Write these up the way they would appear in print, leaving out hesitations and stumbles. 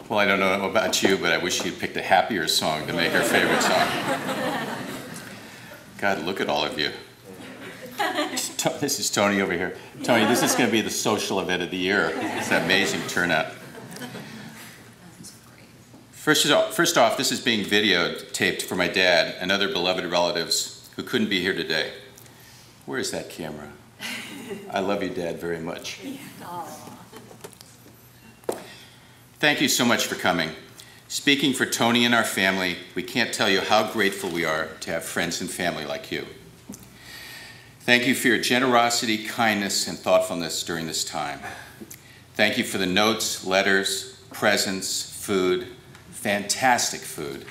Well, I don't know about you, but I wish she'd picked a happier song to make her favorite song. God, look at all of you. This is Toni over here. Toni, this is going to be the social event of the year. It's an amazing turnout. First off, this is being videotaped for my dad and other beloved relatives who couldn't be here today. Where is that camera? I love you, Dad, very much. Thank you so much for coming. Speaking for Toni and our family, we can't tell you how grateful we are to have friends and family like you. Thank you for your generosity, kindness, and thoughtfulness during this time. Thank you for the notes, letters, presents, food, fantastic food,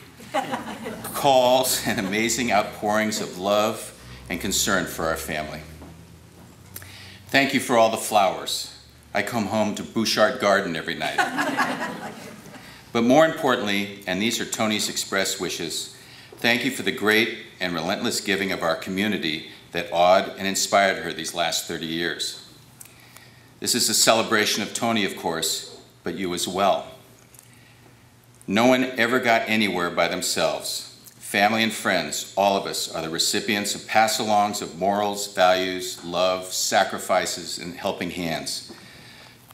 calls, and amazing outpourings of love and concern for our family. Thank you for all the flowers. I come home to Bouchard Garden every night. But more importantly, and these are Toni's express wishes, thank you for the great and relentless giving of our community that awed and inspired her these last 30 years. This is a celebration of Toni, of course, but you as well. No one ever got anywhere by themselves. Family and friends, all of us, are the recipients of pass-alongs of morals, values, love, sacrifices, and helping hands.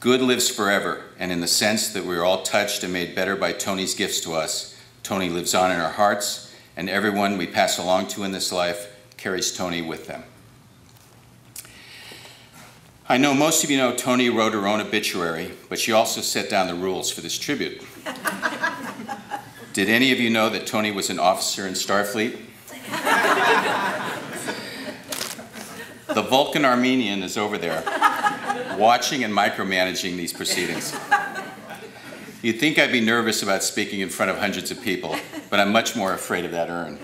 Good lives forever, and in the sense that we are all touched and made better by Toni's gifts to us, Toni lives on in our hearts, and everyone we pass along to in this life carries Toni with them. I know most of you know Toni wrote her own obituary, but she also set down the rules for this tribute. Did any of you know that Toni was an officer in Starfleet? The Vulcan Armenian is over there, watching and micromanaging these proceedings. You'd think I'd be nervous about speaking in front of hundreds of people, but I'm much more afraid of that urn.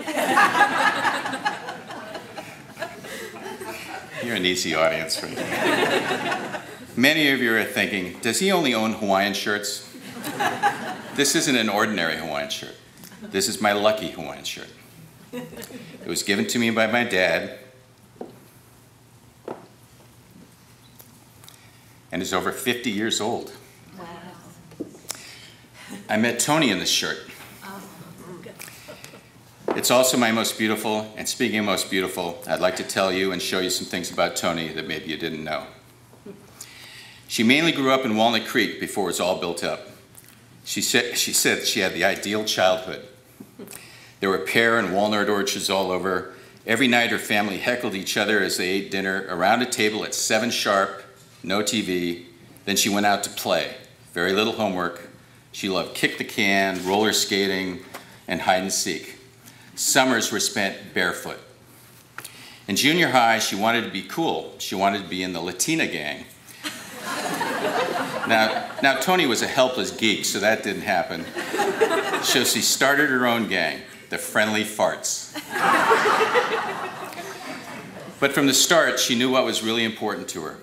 You're an easy audience for me. Many of you are thinking, does he only own Hawaiian shirts? This isn't an ordinary Hawaiian shirt. This is my lucky Hawaiian shirt. It was given to me by my dad, and is over 50 years old. Wow. I met Toni in this shirt. It's also my most beautiful, and speaking of most beautiful, I'd like to tell you and show you some things about Toni that maybe you didn't know. She mainly grew up in Walnut Creek before it was all built up. She said she had the ideal childhood. There were pear and walnut orchards all over. Every night her family heckled each other as they ate dinner around a table at 7 sharp, no TV. Then she went out to play. Very little homework. She loved kick the can, roller skating, and hide and seek. Summers were spent barefoot. In junior high, she wanted to be cool. She wanted to be in the Latina gang. Now Toni was a helpless geek, so that didn't happen. So she started her own gang, the Friendly Farts. But from the start, she knew what was really important to her.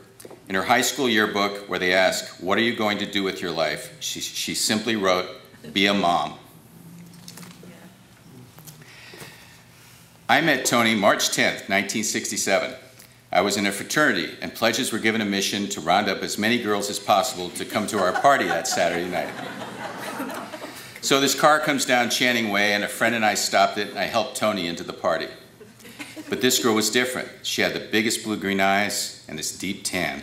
In her high school yearbook, where they ask, "What are you going to do with your life?" she simply wrote, "Be a mom." I met Toni March 10th, 1967. I was in a fraternity, and pledges were given a mission to round up as many girls as possible to come to our party that Saturday night. So this car comes down Channing Way, and a friend and I stopped it, and I helped Toni into the party. But this girl was different. She had the biggest blue-green eyes and this deep tan.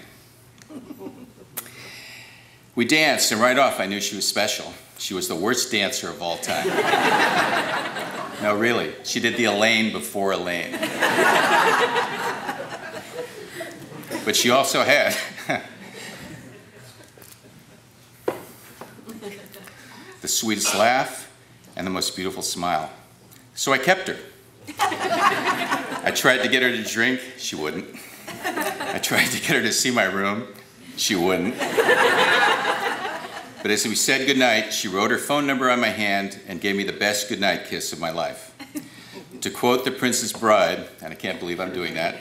We danced, and right off I knew she was special. She was the worst dancer of all time. No, really, she did the Elaine before Elaine. But she also had the sweetest laugh and the most beautiful smile. So I kept her. I tried to get her to drink, she wouldn't. I tried to get her to see my room, she wouldn't. But as we said goodnight, she wrote her phone number on my hand and gave me the best goodnight kiss of my life. To quote The Princess Bride, and I can't believe I'm doing that,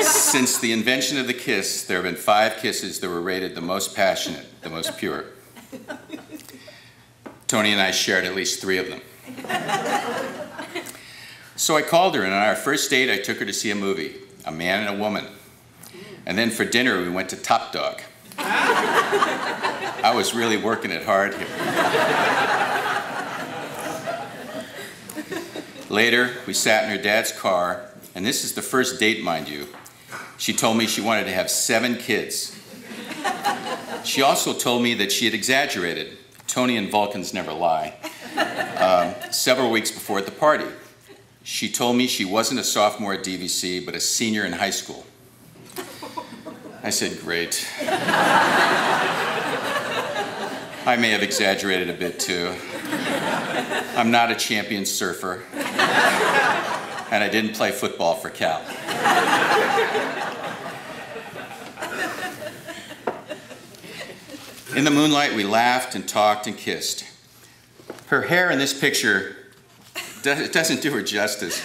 since the invention of the kiss, there have been 5 kisses that were rated the most passionate, the most pure. Toni and I shared at least 3 of them. So I called her, and on our first date, I took her to see a movie, A Man and a Woman. And then for dinner, we went to Top Dog. I was really working it hard here. Later, we sat in her dad's car, and this is the first date, mind you. She told me she wanted to have 7 kids. She also told me that she had exaggerated. Toni and Vulcans never lie. Several weeks before at the party, she told me she wasn't a sophomore at DVC, but a senior in high school. I said, great. I may have exaggerated a bit too. I'm not a champion surfer, and I didn't play football for Cal. In the moonlight, we laughed and talked and kissed. Her hair in this picture, it doesn't do her justice.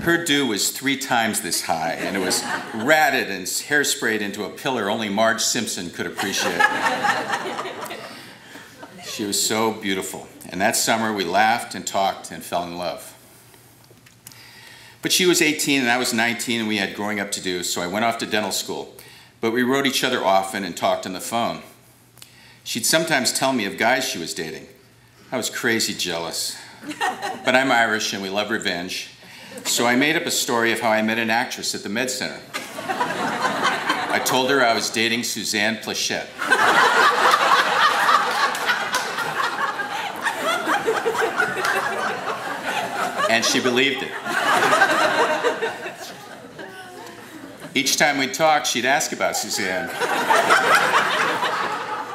Her do was 3 times this high, and it was ratted and hairsprayed into a pillar only Marge Simpson could appreciate. She was so beautiful, and that summer we laughed and talked and fell in love. But she was 18 and I was 19, and we had growing up to do, so I went off to dental school. But we wrote each other often and talked on the phone. She'd sometimes tell me of guys she was dating. I was crazy jealous. But I'm Irish and we love revenge. So I made up a story of how I met an actress at the Med Center. I told her I was dating Suzanne Plachette. And she believed it. Each time we'd talk, she'd ask about Suzanne.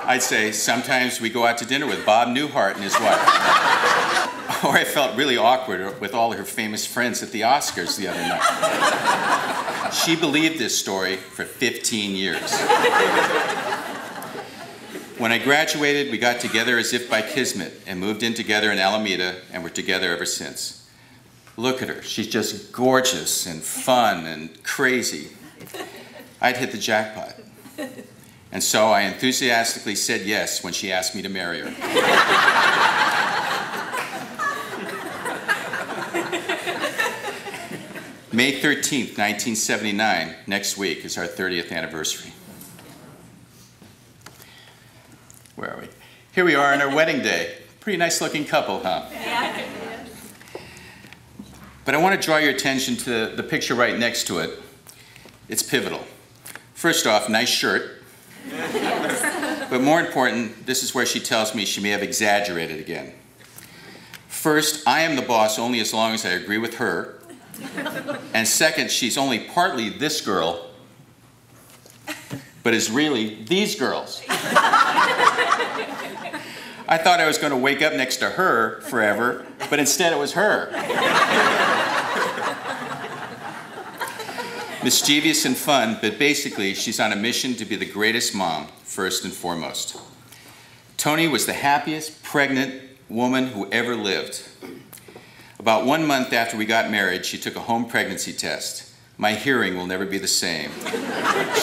I'd say, sometimes we go out to dinner with Bob Newhart and his wife. Or I felt really awkward with all her famous friends at the Oscars the other night. She believed this story for 15 years. When I graduated, we got together as if by kismet and moved in together in Alameda, and we're together ever since. Look at her. She's just gorgeous and fun and crazy. I'd hit the jackpot. And so I enthusiastically said yes when she asked me to marry her. May 13th, 1979, next week, is our 30th anniversary. Where are we? Here we are on our wedding day. Pretty nice looking couple, huh? Yeah. But I want to draw your attention to the picture right next to it. It's pivotal. First off, nice shirt. But more important, this is where she tells me she may have exaggerated again. First, I am the boss only as long as I agree with her. And second, she's only partly this girl, but is really these girls. I thought I was going to wake up next to her forever, but instead it was her. Mischievous and fun, but basically she's on a mission to be the greatest mom, first and foremost. Toni was the happiest pregnant woman who ever lived. About 1 month after we got married, she took a home pregnancy test. My hearing will never be the same.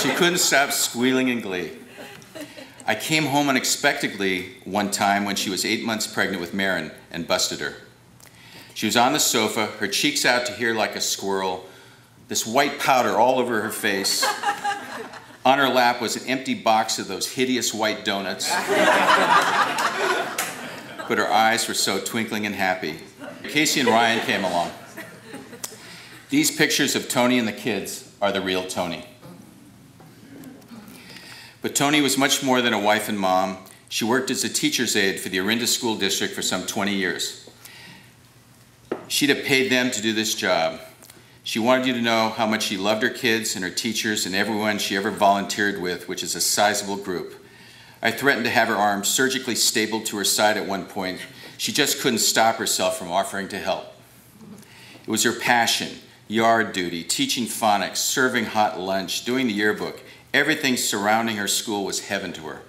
She couldn't stop squealing in glee. I came home unexpectedly one time when she was 8 months pregnant with Marin and busted her. She was on the sofa, her cheeks out to here like a squirrel, this white powder all over her face. On her lap was an empty box of those hideous white donuts. But her eyes were so twinkling and happy. Casey and Ryan came along. These pictures of Toni and the kids are the real Toni. But Toni was much more than a wife and mom. She worked as a teacher's aide for the Orinda School District for some 20 years. She'd have paid them to do this job. She wanted you to know how much she loved her kids and her teachers and everyone she ever volunteered with, which is a sizable group. I threatened to have her arm surgically stapled to her side at one point. She just couldn't stop herself from offering to help. It was her passion, yard duty, teaching phonics, serving hot lunch, doing the yearbook. Everything surrounding her school was heaven to her.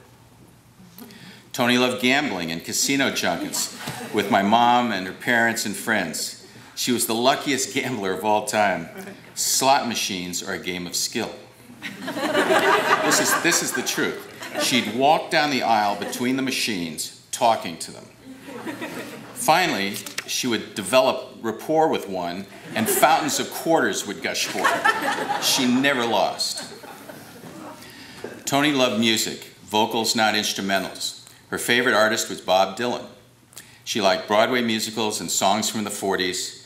Toni loved gambling and casino junkets with my mom and her parents and friends. She was the luckiest gambler of all time. Slot machines are a game of skill. This is the truth. She'd walk down the aisle between the machines, talking to them. Finally, she would develop rapport with one, and fountains of quarters would gush forth. She never lost. Toni loved music, vocals, not instrumentals. Her favorite artist was Bob Dylan. She liked Broadway musicals and songs from the 40s.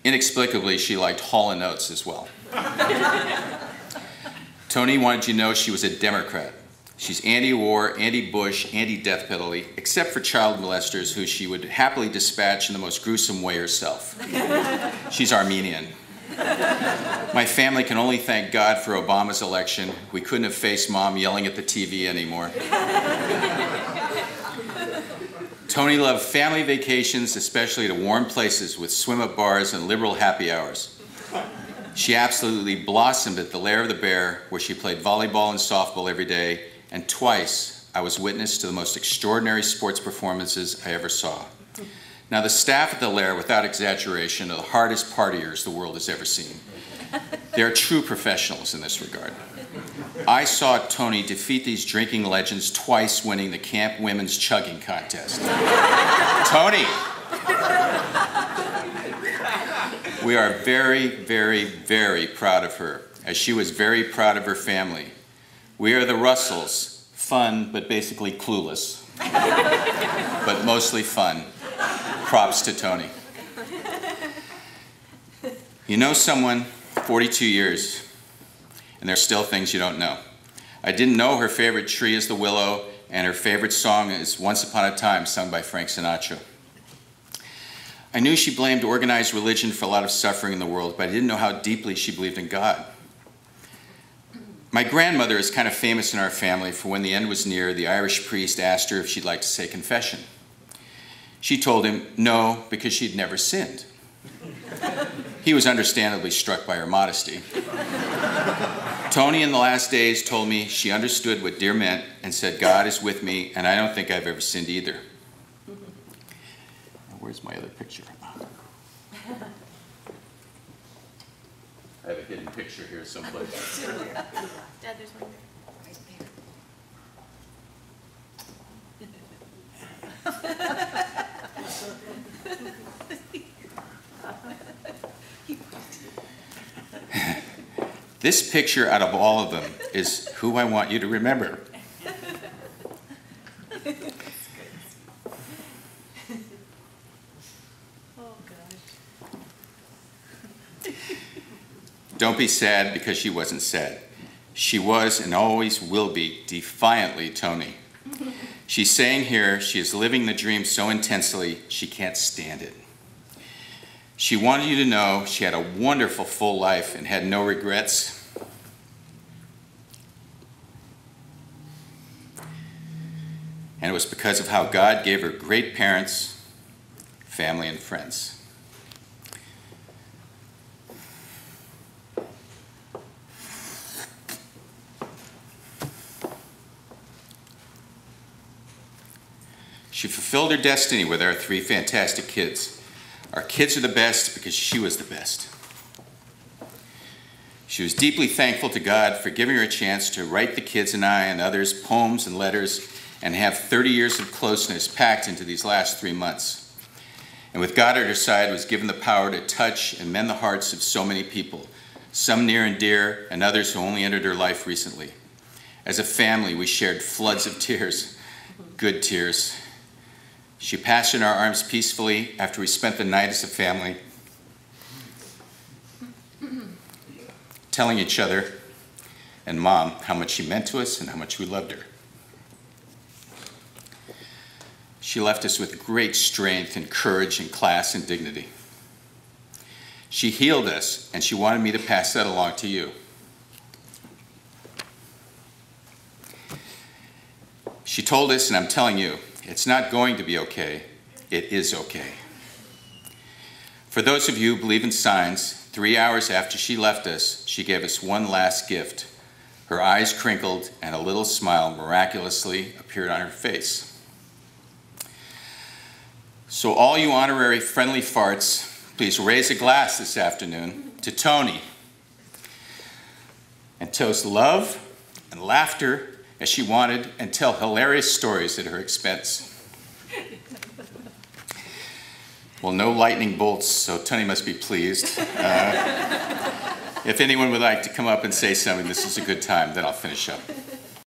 Inexplicably, she liked Hall & Oates as well. Toni wanted you to know she was a Democrat. She's anti-war, anti-Bush, anti-death penalty, except for child molesters who she would happily dispatch in the most gruesome way herself. She's Armenian. My family can only thank God for Obama's election. We couldn't have faced Mom yelling at the TV anymore. Toni loved family vacations, especially to warm places with swim-up bars and liberal happy hours. She absolutely blossomed at the Lair of the Bear, where she played volleyball and softball every day, and twice I was witness to the most extraordinary sports performances I ever saw. Now, the staff at the Lair, without exaggeration, are the hardest partiers the world has ever seen. They're true professionals in this regard. I saw Toni defeat these drinking legends twice, winning the camp women's chugging contest. Toni! We are very, very, very proud of her, as she was very proud of her family. We are the Russells, fun but basically clueless, but mostly fun. Props to Toni. You know someone 42 years, and there's still things you don't know. I didn't know her favorite tree is the willow, and her favorite song is Once Upon a Time, sung by Frank Sinatra. I knew she blamed organized religion for a lot of suffering in the world, but I didn't know how deeply she believed in God. My grandmother is kind of famous in our family for when the end was near, the Irish priest asked her if she'd like to say confession. She told him no, because she'd never sinned. He was understandably struck by her modesty. Toni in the last days told me she understood what dear meant and said, God is with me, and I don't think I've ever sinned either. Where's my other picture? I have a hidden picture here someplace. Dad, there's one right there. This picture out of all of them is who I want you to remember. Don't be sad because she wasn't sad. She was and always will be defiantly Toni. She's saying here she is living the dream so intensely she can't stand it. She wanted you to know she had a wonderful full life and had no regrets. And it was because of how God gave her great parents, family, and friends. She fulfilled her destiny with our 3 fantastic kids. Our kids are the best because she was the best. She was deeply thankful to God for giving her a chance to write the kids and I and others poems and letters and have 30 years of closeness packed into these last 3 months. And with God at her side was given the power to touch and mend the hearts of so many people, some near and dear and others who only entered her life recently. As a family, we shared floods of tears, good tears. She passed in our arms peacefully after we spent the night as a family, telling each other and Mom how much she meant to us and how much we loved her. She left us with great strength and courage and class and dignity. She healed us, and she wanted me to pass that along to you. She told us, and I'm telling you, it's not going to be okay. It is okay. For those of you who believe in signs, 3 hours after she left us, she gave us one last gift. Her eyes crinkled and a little smile miraculously appeared on her face. So all you honorary friendly farts, please raise a glass this afternoon to Toni and toast love and laughter as she wanted, and tell hilarious stories at her expense. Well, no lightning bolts, so Toni must be pleased. If anyone would like to come up and say something, this is a good time, then I'll finish up.